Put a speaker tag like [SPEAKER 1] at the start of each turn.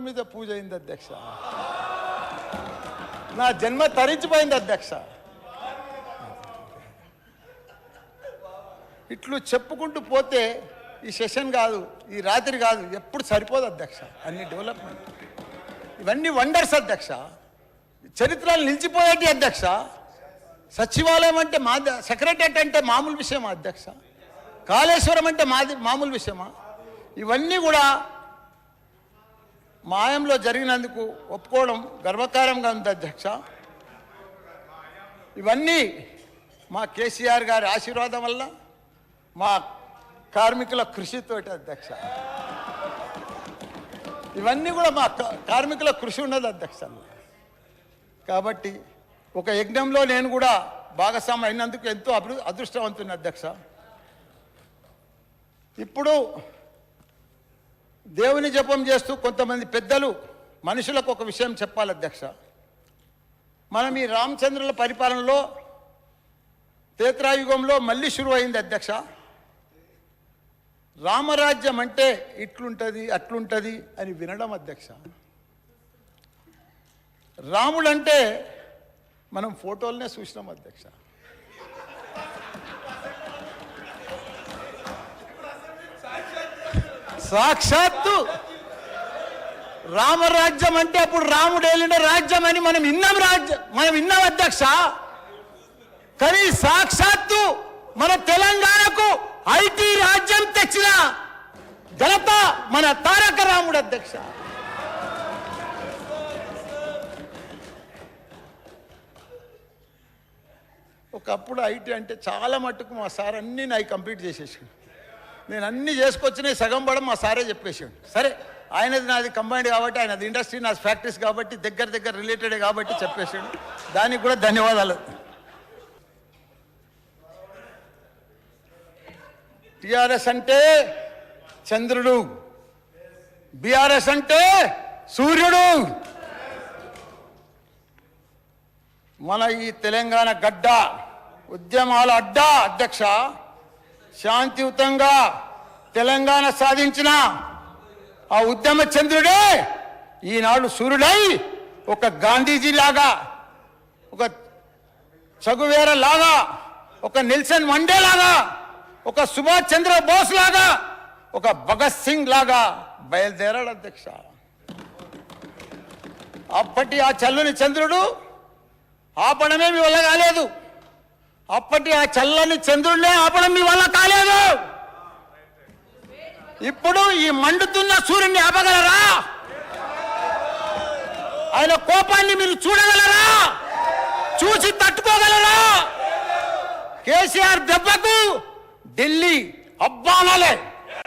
[SPEAKER 1] మీద పూజ అయింది అధ్యక్ష. నా జన్మ తరించిపోయింది అధ్యక్ష. ఇట్లు చెప్పుకుంటూ పోతే ఈ సెషన్ కాదు, ఈ రాత్రి కాదు, ఎప్పుడు సరిపోదు అధ్యక్ష. అన్ని డెవలప్మెంట్ ఇవన్నీ వండర్స్ అధ్యక్ష. చరిత్రలు నిలిచిపోయేటి అధ్యక్ష. సచివాలయం అంటే సెక్రటరియట్ అంటే మామూలు విషయమా అధ్యక్ష? కాళేశ్వరం అంటే మామూలు విషయమా? ఇవన్నీ కూడా మాయంలో జరిగినందుకు ఒప్పుకోవడం గర్వకారంగా ఉంది అధ్యక్ష. ఇవన్నీ మా కేసీఆర్ గారి ఆశీర్వాదం వల్ల, మా కార్మికుల కృషితోటి అధ్యక్ష. ఇవన్నీ కూడా మా కార్మికుల కృషి ఉన్నది అధ్యక్ష. కాబట్టి ఒక యజ్ఞంలో నేను కూడా భాగస్వామి అయినందుకు ఎంతో అదృష్టవంతుని అధ్యక్ష. ఇప్పుడు దేవుని జపం చేస్తూ కొంతమంది పెద్దలు మనుషులకు ఒక విషయం చెప్పాలి అధ్యక్ష. మనం ఈ రామచంద్రుల పరిపాలనలో త్రేతాయుగంలో మళ్ళీ షురు అయింది అధ్యక్ష. రామరాజ్యం అంటే ఇట్లుంటుంది అట్లుంటుంది అని వినడం అధ్యక్ష. రాముడంటే మనం ఫోటోలనే చూసినాం అధ్యక్ష. సాక్షాత్తు రామరాజ్యం అంటే అప్పుడు రాముడు ఏలిన రాజ్యం అని మనం విన్నాం అధ్యక్ష. కానీ సాక్షాత్తు మన తెలంగాణకు ఐటీ రాజ్యం తెచ్చిన ఘనత మన తారక రాముడు అధ్యక్ష. ఒకప్పుడు ఐటీ అంటే చాలా మట్టుకు మా సార్ అన్నీ నాకు కంప్లీట్ చేసేసాడు. నేను అన్నీ చేసుకొచ్చినాయి సగం పడం మా సారే చెప్పేసాడు. సరే, ఆయనది నాది కంబైండ్ కాబట్టి, ఆయనది ఇండస్ట్రీ, నాది ఫ్యాక్టరీస్ కాబట్టి దగ్గర రిలేటెడ్ కాబట్టి చెప్పేసాడు. దానికి కూడా ధన్యవాదాలు. టిఆర్ఎస్ అంటే చంద్రుడు, బిఆర్ఎస్ అంటే సూర్యుడు. మన ఈ తెలంగాణ గడ్డ ఉద్యమాల అడ్డా అధ్యక్ష. శాంతియుతంగా తెలంగాణ సాధించిన ఆ ఉద్యమ చంద్రుడే ఈనాడు సూర్యుడై ఒక గాంధీజీ లాగా, ఒక చగువేర లాగా, ఒక నెల్సన్ మండేలాగా, ఒక సుభాష్ చంద్ర బోస్ లాగా, ఒక భగత్ సింగ్ లాగా బయలుదేరాడు అధ్యక్ష. అప్పటి ఆ చల్లని చంద్రుడు ఆపడమే మీ వల్ల కాలేదు. అప్పటి ఆ చల్లని చంద్రుడినే ఆపడం మీ వల్ల కాలేదు. ఇప్పుడు ఈ మండుతున్న సూర్యుడిని ఆపగలరా? ఆయన కోపాన్ని మీరు చూడగలరా? చూసి తట్టుకోగలరా? కేసీఆర్ దెబ్బకు ఢిల్లీ అబ్బానాలే.